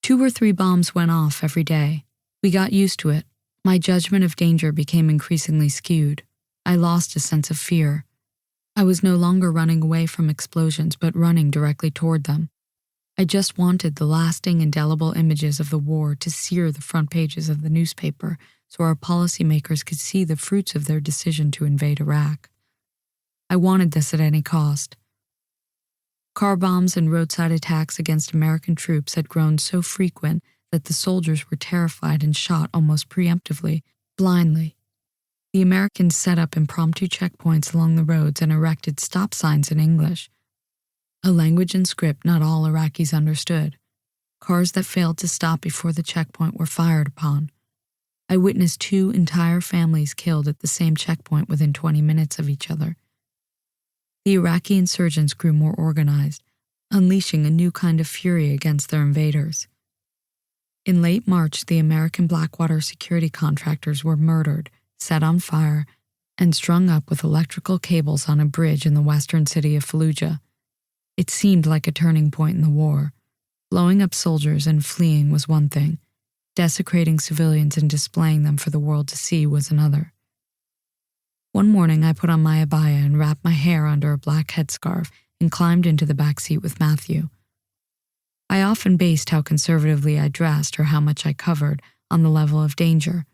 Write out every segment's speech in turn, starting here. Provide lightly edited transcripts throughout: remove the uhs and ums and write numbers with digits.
2 or 3 bombs went off every day. We got used to it. My judgment of danger became increasingly skewed. I lost a sense of fear. I was no longer running away from explosions, but running directly toward them. I just wanted the lasting, indelible images of the war to sear the front pages of the newspaper so our policymakers could see the fruits of their decision to invade Iraq. I wanted this at any cost. Car bombs and roadside attacks against American troops had grown so frequent that the soldiers were terrified and shot almost preemptively, blindly. The Americans set up impromptu checkpoints along the roads and erected stop signs in English, a language and script not all Iraqis understood. Cars that failed to stop before the checkpoint were fired upon. I witnessed 2 entire families killed at the same checkpoint within 20 minutes of each other. The Iraqi insurgents grew more organized, unleashing a new kind of fury against their invaders. In late March, the American Blackwater security contractors were murdered, set on fire, and strung up with electrical cables on a bridge in the western city of Fallujah. It seemed like a turning point in the war. Blowing up soldiers and fleeing was one thing. Desecrating civilians and displaying them for the world to see was another. One morning, I put on my abaya and wrapped my hair under a black headscarf and climbed into the back seat with Matthew. I often based how conservatively I dressed or how much I covered on the level of danger.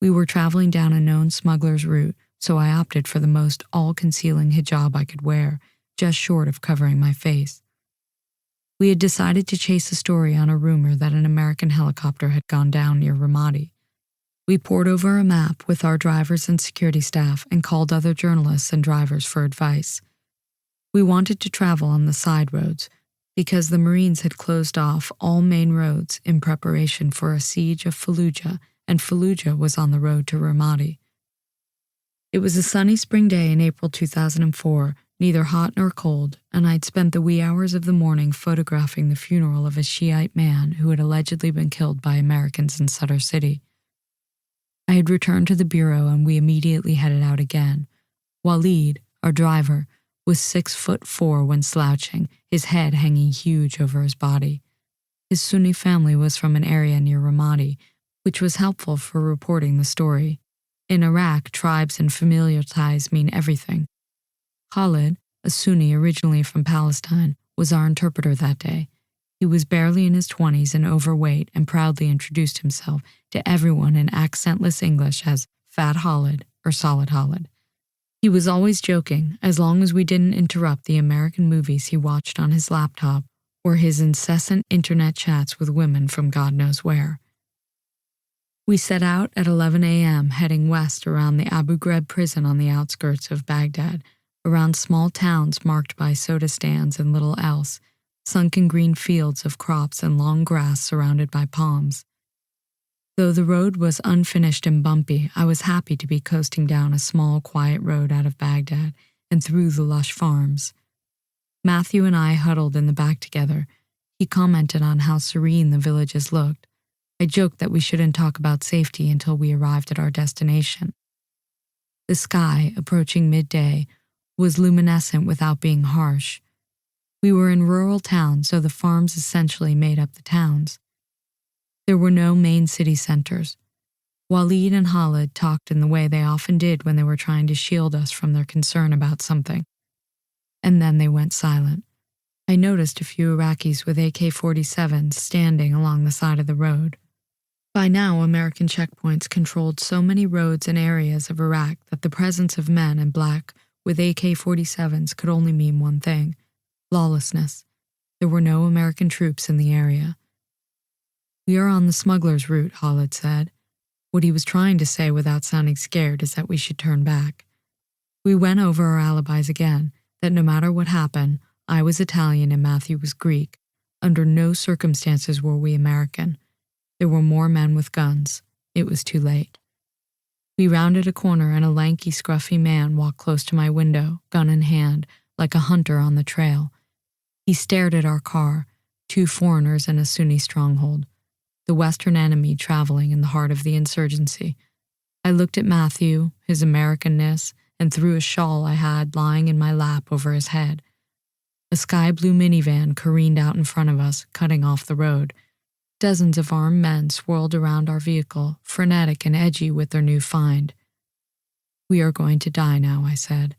We were traveling down a known smuggler's route, so I opted for the most all-concealing hijab I could wear, just short of covering my face. We had decided to chase a story on a rumor that an American helicopter had gone down near Ramadi. We pored over a map with our drivers and security staff and called other journalists and drivers for advice. We wanted to travel on the side roads because the Marines had closed off all main roads in preparation for a siege of Fallujah, and Fallujah was on the road to Ramadi. It was a sunny spring day in April 2004, neither hot nor cold, and I'd spent the wee hours of the morning photographing the funeral of a Shiite man who had allegedly been killed by Americans in Sadr City. I had returned to the bureau and we immediately headed out again. Waleed, our driver, was 6'4" when slouching, his head hanging huge over his body. His Sunni family was from an area near Ramadi, which was helpful for reporting the story. In Iraq, tribes and familial ties mean everything. Khalid, a Sunni originally from Palestine, was our interpreter that day. He was barely in his 20s and overweight and proudly introduced himself to everyone in accentless English as Fat Khalid or Solid Khalid. He was always joking, as long as we didn't interrupt the American movies he watched on his laptop or his incessant internet chats with women from God knows where. We set out at 11 a.m., heading west around the Abu Ghraib prison on the outskirts of Baghdad, around small towns marked by soda stands and little else, sunken green fields of crops and long grass surrounded by palms. Though the road was unfinished and bumpy, I was happy to be coasting down a small, quiet road out of Baghdad and through the lush farms. Matthew and I huddled in the back together. He commented on how serene the villages looked. I joked that we shouldn't talk about safety until we arrived at our destination. The sky, approaching midday, was luminescent without being harsh. We were in rural towns, so the farms essentially made up the towns. There were no main city centers. Waleed and Khalid talked in the way they often did when they were trying to shield us from their concern about something. And then they went silent. I noticed a few Iraqis with AK-47s standing along the side of the road. By now, American checkpoints controlled so many roads and areas of Iraq that the presence of men in black with AK-47s could only mean one thing: lawlessness. There were no American troops in the area. "We are on the smuggler's route," Khalid said. What he was trying to say without sounding scared is that we should turn back. We went over our alibis again, that no matter what happened, I was Italian and Matthew was Greek. Under no circumstances were we American. There were more men with guns. It was too late. We rounded a corner and a lanky, scruffy man walked close to my window, gun in hand, like a hunter on the trail. He stared at our car, 2 foreigners in a Sunni stronghold, the Western enemy traveling in the heart of the insurgency. I looked at Matthew, his Americanness, and threw a shawl I had lying in my lap over his head. A sky blue minivan careened out in front of us, cutting off the road. Dozens of armed men swirled around our vehicle, frenetic and edgy with their new find. "We are going to die now," I said.